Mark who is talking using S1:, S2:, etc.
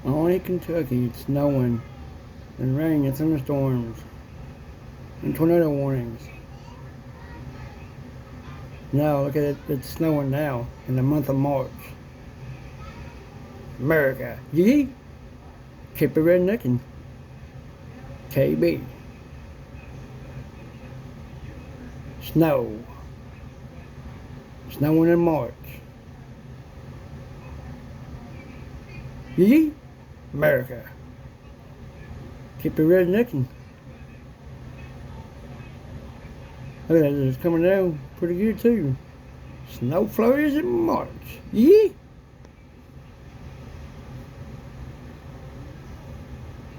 S1: Only Kentucky, it's snowing and rain and thunderstorms and tornado warnings. Now look at it, it's snowing now in the month of March. America, yee! Keep it rednecking. KB. Snow. Snowing in March. Yee! America. Keep it rednecking. Look at that, it's coming down pretty good too. Snow flurries in March. Yee!